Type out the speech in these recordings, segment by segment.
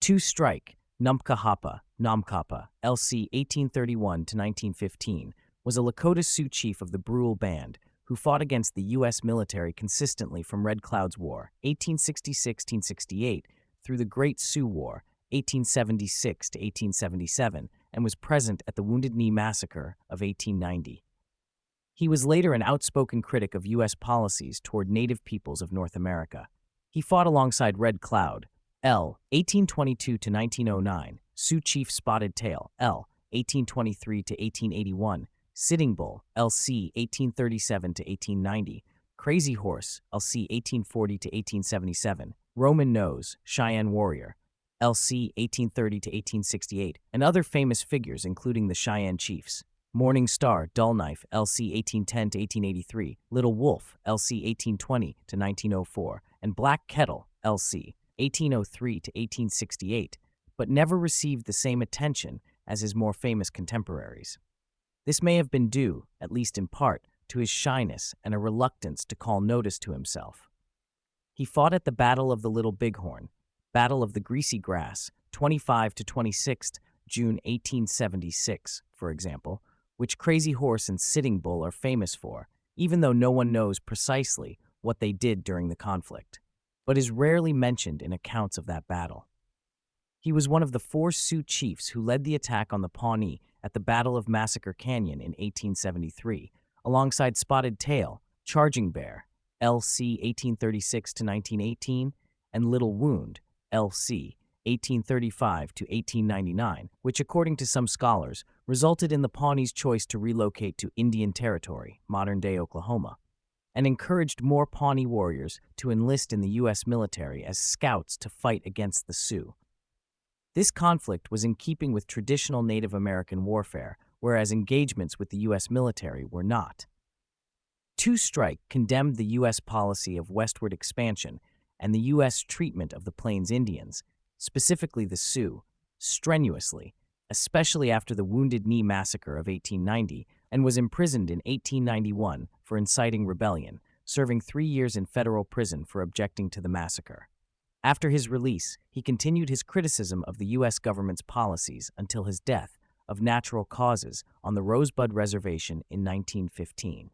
Two Strike, Namkahapa, Namkapa, LC 1831 to 1915, was a Lakota Sioux chief of the Brule Band who fought against the U.S. military consistently from Red Cloud's War, 1866–1868, through the Great Sioux War, 1876 to 1877, and was present at the Wounded Knee Massacre of 1890. He was later an outspoken critic of U.S. policies toward Native peoples of North America. He fought alongside Red Cloud, L. 1822 to 1909, Sioux Chief Spotted Tail, L. 1823 to 1881, Sitting Bull, LC 1837 to 1890, Crazy Horse, LC 1840 to 1877, Roman Nose, Cheyenne Warrior, LC 1830 to 1868, and other famous figures including the Cheyenne Chiefs. Morning Star, Dull Knife, LC 1810 to 1883, Little Wolf, LC 1820 to 1904, and Black Kettle, LC 1803 to 1868, but never received the same attention as his more famous contemporaries. This may have been due, at least in part, to his shyness and a reluctance to call notice to himself. He fought at the Battle of the Little Bighorn, Battle of the Greasy Grass, 25 to 26 June 1876, for example, which Crazy Horse and Sitting Bull are famous for, even though no one knows precisely what they did during the conflict, but is rarely mentioned in accounts of that battle. He was one of the 4 Sioux chiefs who led the attack on the Pawnee at the Battle of Massacre Canyon in 1873, alongside Spotted Tail, Charging Bear, LC 1836 to 1918, and Little Wound, LC 1835 to 1899, which according to some scholars resulted in the Pawnee's choice to relocate to Indian Territory, modern-day Oklahoma, and encouraged more Pawnee warriors to enlist in the U.S. military as scouts to fight against the Sioux. This conflict was in keeping with traditional Native American warfare, whereas engagements with the U.S. military were not. Two Strike condemned the U.S. policy of westward expansion and the U.S. treatment of the Plains Indians, specifically the Sioux, strenuously, especially after the Wounded Knee Massacre of 1890, and was imprisoned in 1891 for inciting rebellion, serving 3 years in federal prison for objecting to the massacre. After his release, he continued his criticism of the U.S. government's policies until his death of natural causes on the Rosebud Reservation in 1915.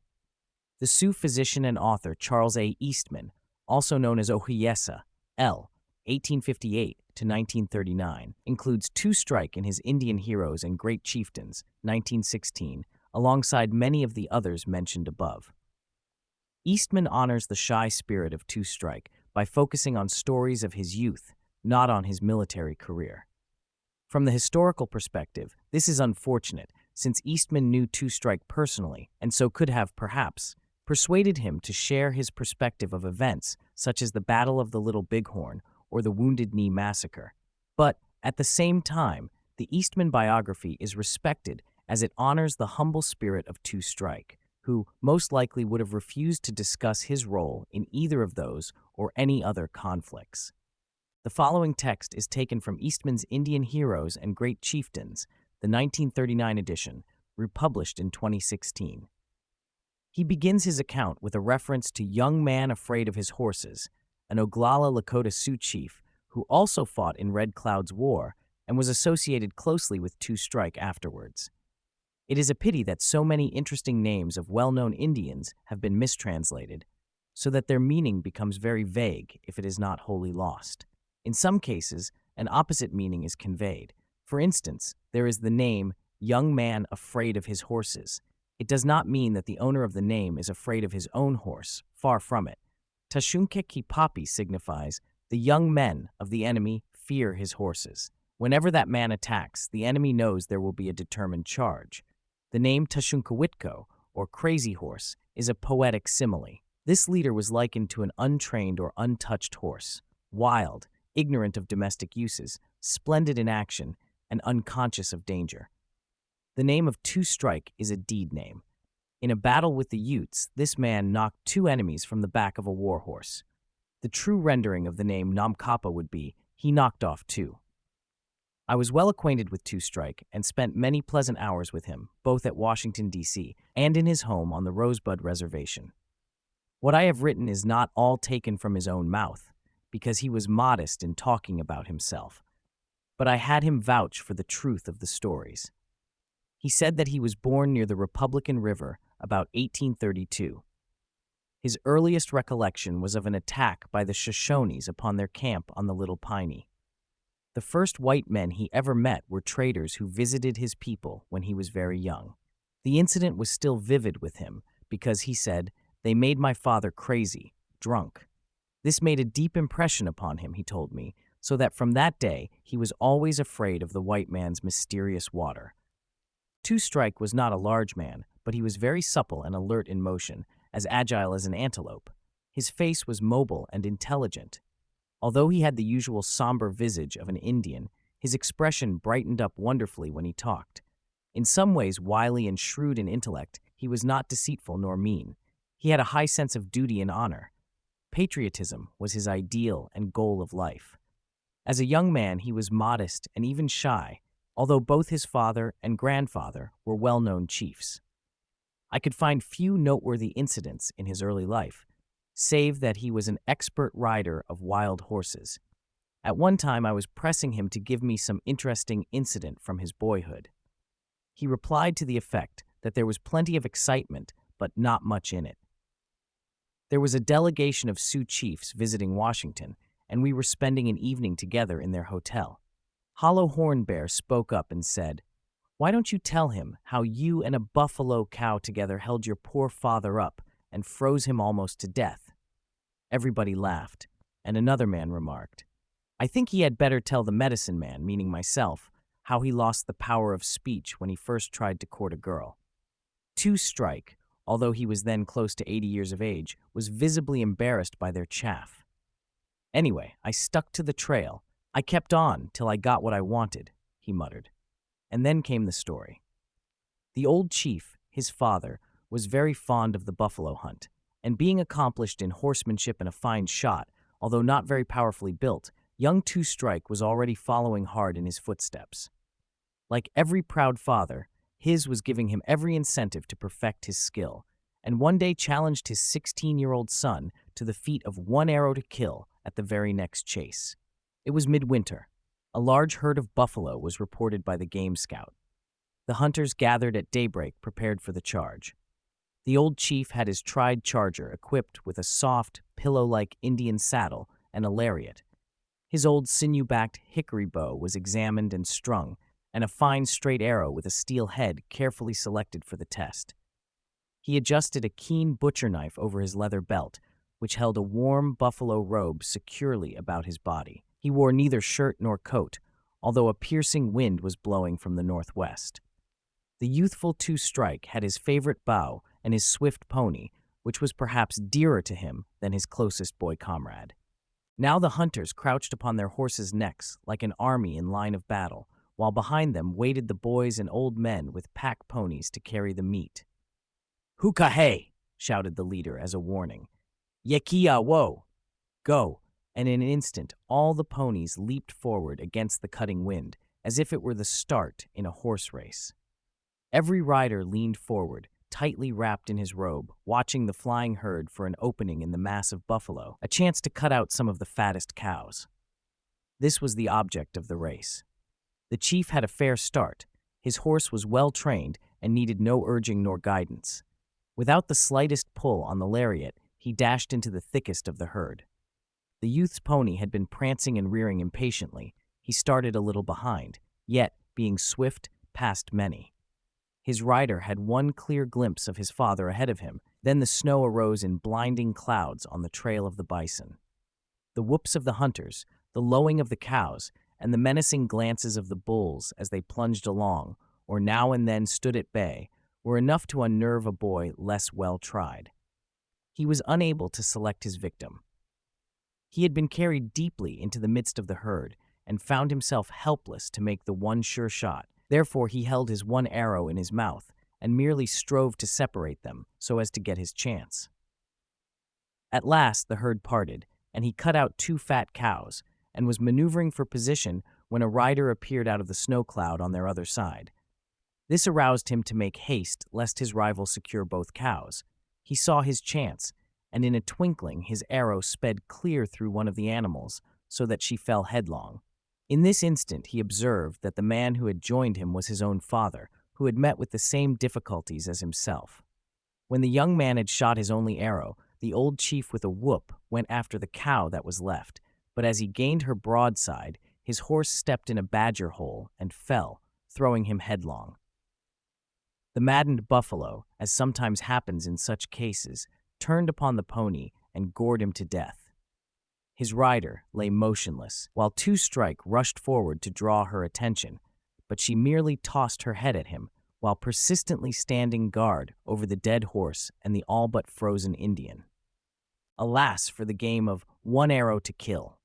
The Sioux physician and author Charles A. Eastman, also known as Ohiesa, L. 1858 to 1939, includes Two Strike in his Indian Heroes and Great Chieftains, 1916, alongside many of the others mentioned above. Eastman honors the shy spirit of Two Strike by focusing on stories of his youth, not on his military career. From the historical perspective, this is unfortunate, since Eastman knew Two Strike personally, and so could have, perhaps, persuaded him to share his perspective of events such as the Battle of the Little Bighorn or the Wounded Knee Massacre. But, at the same time, the Eastman biography is respected as it honors the humble spirit of Two Strike, who most likely would have refused to discuss his role in either of those or any other conflicts. The following text is taken from Eastman's Indian Heroes and Great Chieftains, the 1939 edition, republished in 2016. He begins his account with a reference to Young Man Afraid of His Horses, an Oglala Lakota Sioux chief who also fought in Red Cloud's War and was associated closely with Two Strike afterwards. It is a pity that so many interesting names of well-known Indians have been mistranslated, so that their meaning becomes very vague if it is not wholly lost. In some cases, an opposite meaning is conveyed. For instance, there is the name Young Man Afraid of His Horses. It does not mean that the owner of the name is afraid of his own horse, far from it. Tashunke Kipapi signifies the young men of the enemy fear his horses. Whenever that man attacks, the enemy knows there will be a determined charge. The name Tashunkawitko, or Crazy Horse, is a poetic simile. This leader was likened to an untrained or untouched horse, wild, ignorant of domestic uses, splendid in action, and unconscious of danger. The name of Two Strike is a deed name. In a battle with the Utes, this man knocked 2 enemies from the back of a war horse. The true rendering of the name Namkapa would be, he knocked off 2. I was well acquainted with Two Strike and spent many pleasant hours with him, both at Washington, D.C., and in his home on the Rosebud Reservation. What I have written is not all taken from his own mouth, because he was modest in talking about himself. but I had him vouch for the truth of the stories. He said that he was born near the Republican River about 1832. His earliest recollection was of an attack by the Shoshones upon their camp on the Little Piney. The first white men he ever met were traders who visited his people when he was very young. The incident was still vivid with him because, he said, they made my father crazy, drunk. This made a deep impression upon him, he told me, so that from that day he was always afraid of the white man's mysterious water. Two Strike was not a large man, but he was very supple and alert in motion, as agile as an antelope. His face was mobile and intelligent. Although he had the usual somber visage of an Indian, his expression brightened up wonderfully when he talked. In some ways wily and shrewd in intellect, he was not deceitful nor mean. He had a high sense of duty and honor. Patriotism was his ideal and goal of life. As a young man, he was modest and even shy, although both his father and grandfather were well-known chiefs. I could find few noteworthy incidents in his early life, save that he was an expert rider of wild horses. At one time, I was pressing him to give me some interesting incident from his boyhood. He replied to the effect that there was plenty of excitement, but not much in it. There was a delegation of Sioux chiefs visiting Washington, and we were spending an evening together in their hotel. Hollow Horn Bear spoke up and said, "Why don't you tell him how you and a buffalo cow together held your poor father up and froze him almost to death?" Everybody laughed, and another man remarked, "I think he had better tell the medicine man," meaning myself, how he lost the power of speech when he first tried to court a girl. Two Strike, although he was then close to 80 years of age, was visibly embarrassed by their chaff. "Anyway, I stuck to the trail. I kept on till I got what I wanted," he muttered. And then came the story. The old chief, his father, was very fond of the buffalo hunt, and being accomplished in horsemanship and a fine shot, although not very powerfully built, young Two Strike was already following hard in his footsteps. Like every proud father, his was giving him every incentive to perfect his skill, and one day challenged his 16-year-old son to the feat of one arrow to kill at the very next chase. It was midwinter. A large herd of buffalo was reported by the game scout. The hunters gathered at daybreak, prepared for the charge. The old chief had his tried charger equipped with a soft, pillow-like Indian saddle and a lariat. His old sinew-backed hickory bow was examined and strung, and a fine straight arrow with a steel head carefully selected for the test. He adjusted a keen butcher knife over his leather belt, which held a warm buffalo robe securely about his body. He wore neither shirt nor coat, although a piercing wind was blowing from the northwest. The youthful Two Strike had his favorite bow and his swift pony, which was perhaps dearer to him than his closest boy comrade. Now the hunters crouched upon their horses' necks like an army in line of battle, while behind them waited the boys and old men with pack ponies to carry the meat. "Hoo-ka-hey!" shouted the leader as a warning. "Yekia-wo! Go!" And in an instant all the ponies leaped forward against the cutting wind, as if it were the start in a horse race. Every rider leaned forward, tightly wrapped in his robe, watching the flying herd for an opening in the mass of buffalo, a chance to cut out some of the fattest cows. This was the object of the race. The chief had a fair start. His horse was well trained and needed no urging nor guidance. Without the slightest pull on the lariat, he dashed into the thickest of the herd. The youth's pony had been prancing and rearing impatiently. He started a little behind, yet, being swift, passed many. His rider had one clear glimpse of his father ahead of him, then the snow arose in blinding clouds on the trail of the bison. The whoops of the hunters, the lowing of the cows, and the menacing glances of the bulls as they plunged along, or now and then stood at bay, were enough to unnerve a boy less well tried. He was unable to select his victim. He had been carried deeply into the midst of the herd and found himself helpless to make the one sure shot. Therefore he held his one arrow in his mouth and merely strove to separate them so as to get his chance. At last the herd parted, and he cut out two fat cows and was maneuvering for position when a rider appeared out of the snow cloud on their other side. This aroused him to make haste lest his rival secure both cows. He saw his chance, and in a twinkling his arrow sped clear through one of the animals so that she fell headlong. In this instant, he observed that the man who had joined him was his own father, who had met with the same difficulties as himself. When the young man had shot his only arrow, the old chief with a whoop went after the cow that was left, but as he gained her broadside, his horse stepped in a badger hole and fell, throwing him headlong. The maddened buffalo, as sometimes happens in such cases, turned upon the pony and gored him to death. His rider lay motionless, while Two Strike rushed forward to draw her attention, but she merely tossed her head at him, while persistently standing guard over the dead horse and the all but frozen Indian. Alas for the game of one arrow to kill.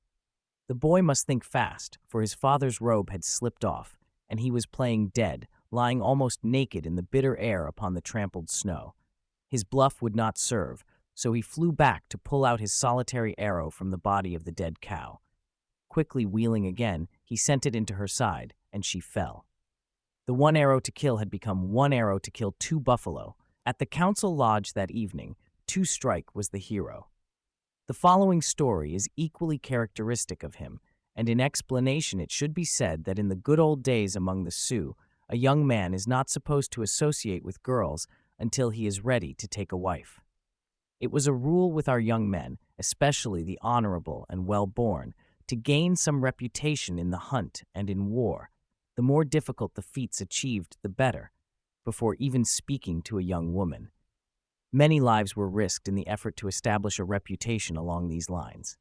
The boy must think fast, for his father's robe had slipped off, and he was playing dead, lying almost naked in the bitter air upon the trampled snow. His bluff would not serve, so he flew back to pull out his solitary arrow from the body of the dead cow. Quickly wheeling again, he sent it into her side, and she fell. The one arrow to kill had become one arrow to kill two buffalo. At the council lodge that evening, Two Strike was the hero. The following story is equally characteristic of him, and in explanation it should be said that in the good old days among the Sioux, a young man is not supposed to associate with girls until he is ready to take a wife. It was a rule with our young men, especially the honorable and well-born, to gain some reputation in the hunt and in war. The more difficult the feats achieved, the better, before even speaking to a young woman. Many lives were risked in the effort to establish a reputation along these lines.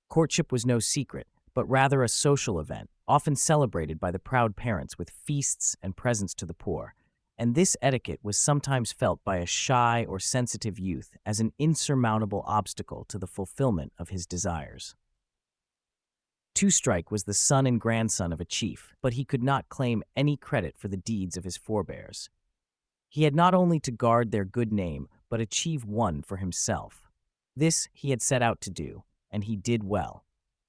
Courtship was no secret, but rather a social event, often celebrated by the proud parents with feasts and presents to the poor, and this etiquette was sometimes felt by a shy or sensitive youth as an insurmountable obstacle to the fulfillment of his desires. Two Strike was the son and grandson of a chief, but he could not claim any credit for the deeds of his forebears. He had not only to guard their good name, but achieve one for himself. This he had set out to do, and he did well.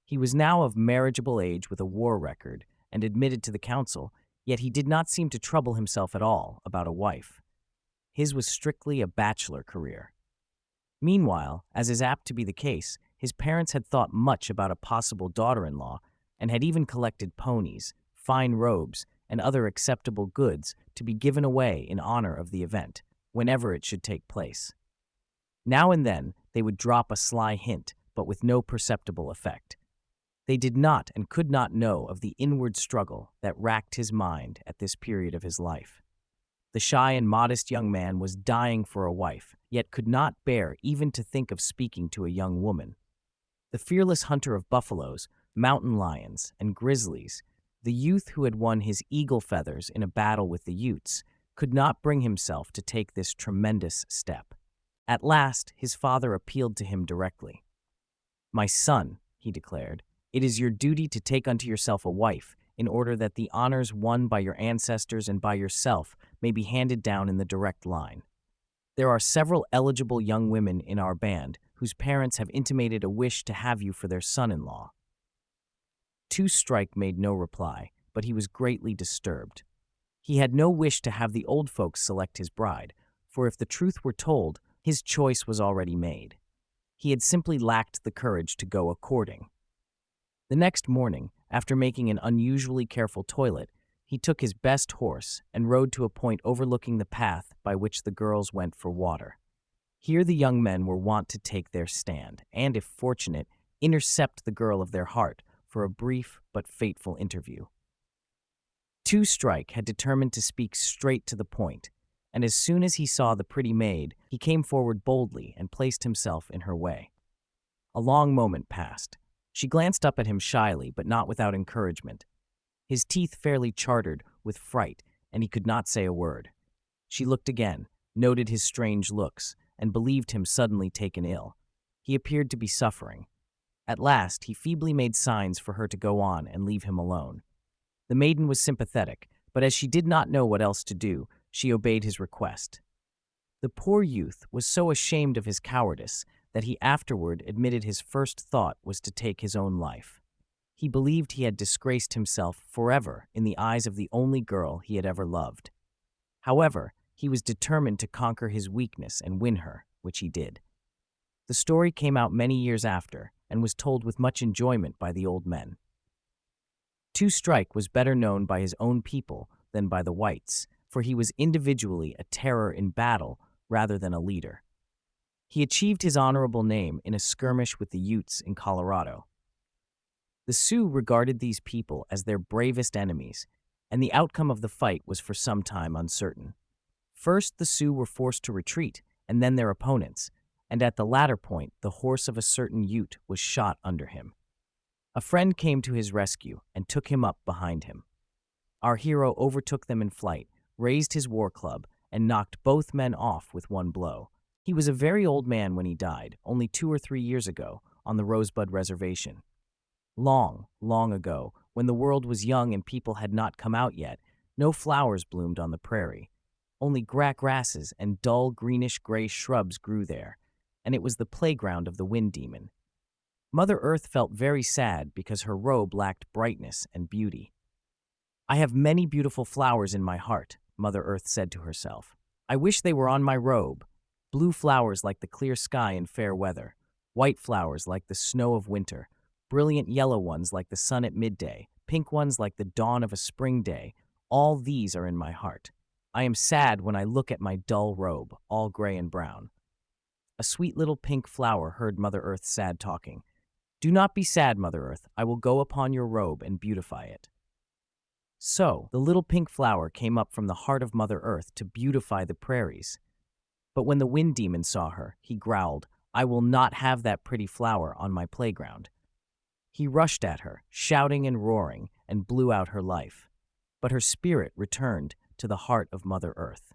He was now of marriageable age with a war record, and admitted to the council, yet he did not seem to trouble himself at all about a wife. His was strictly a bachelor career. Meanwhile, as is apt to be the case, his parents had thought much about a possible daughter-in-law, and had even collected ponies, fine robes, and other acceptable goods to be given away in honor of the event, whenever it should take place. Now and then they would drop a sly hint, but with no perceptible effect. They did not and could not know of the inward struggle that racked his mind at this period of his life. The shy and modest young man was dying for a wife, yet could not bear even to think of speaking to a young woman. The fearless hunter of buffaloes, mountain lions, and grizzlies, the youth who had won his eagle feathers in a battle with the Utes, could not bring himself to take this tremendous step. At last, his father appealed to him directly. "My son," he declared, "it is your duty to take unto yourself a wife, in order that the honors won by your ancestors and by yourself may be handed down in the direct line. There are several eligible young women in our band whose parents have intimated a wish to have you for their son-in-law." Two Strike made no reply, but he was greatly disturbed. He had no wish to have the old folks select his bride, for if the truth were told, his choice was already made. He had simply lacked the courage to go a-courting. The next morning, after making an unusually careful toilet, he took his best horse and rode to a point overlooking the path by which the girls went for water. Here the young men were wont to take their stand, and, if fortunate, intercept the girl of their heart for a brief but fateful interview. Two Strike had determined to speak straight to the point, and as soon as he saw the pretty maid, he came forward boldly and placed himself in her way. A long moment passed. She glanced up at him shyly, but not without encouragement. His teeth fairly chattered with fright, and he could not say a word. She looked again, noted his strange looks, and believed him suddenly taken ill. He appeared to be suffering. At last, he feebly made signs for her to go on and leave him alone. The maiden was sympathetic, but as she did not know what else to do, she obeyed his request. The poor youth was so ashamed of his cowardice that he afterward admitted his first thought was to take his own life. He believed he had disgraced himself forever in the eyes of the only girl he had ever loved. However, he was determined to conquer his weakness and win her, which he did. The story came out many years after and was told with much enjoyment by the old men. Two-Strike was better known by his own people than by the whites, for he was individually a terror in battle rather than a leader. He achieved his honorable name in a skirmish with the Utes in Colorado. The Sioux regarded these people as their bravest enemies, and the outcome of the fight was for some time uncertain. First, the Sioux were forced to retreat, and then their opponents, and at the latter point, the horse of a certain Ute was shot under him. A friend came to his rescue and took him up behind him. Our hero overtook them in flight, raised his war club, and knocked both men off with one blow. He was a very old man when he died, only 2 or 3 years ago, on the Rosebud Reservation. Long, long ago, when the world was young and people had not come out yet, no flowers bloomed on the prairie. Only grasses and dull greenish-gray shrubs grew there, and it was the playground of the wind demon. Mother Earth felt very sad because her robe lacked brightness and beauty. "I have many beautiful flowers in my heart," Mother Earth said to herself. "I wish they were on my robe. Blue flowers like the clear sky in fair weather, white flowers like the snow of winter, brilliant yellow ones like the sun at midday, pink ones like the dawn of a spring day. All these are in my heart. I am sad when I look at my dull robe, all gray and brown." A sweet little pink flower heard Mother Earth sad talking. "Do not be sad, Mother Earth. I will go upon your robe and beautify it." So, the little pink flower came up from the heart of Mother Earth to beautify the prairies. But when the wind demon saw her, he growled, "I will not have that pretty flower on my playground." He rushed at her, shouting and roaring, and blew out her life. But her spirit returned to the heart of Mother Earth.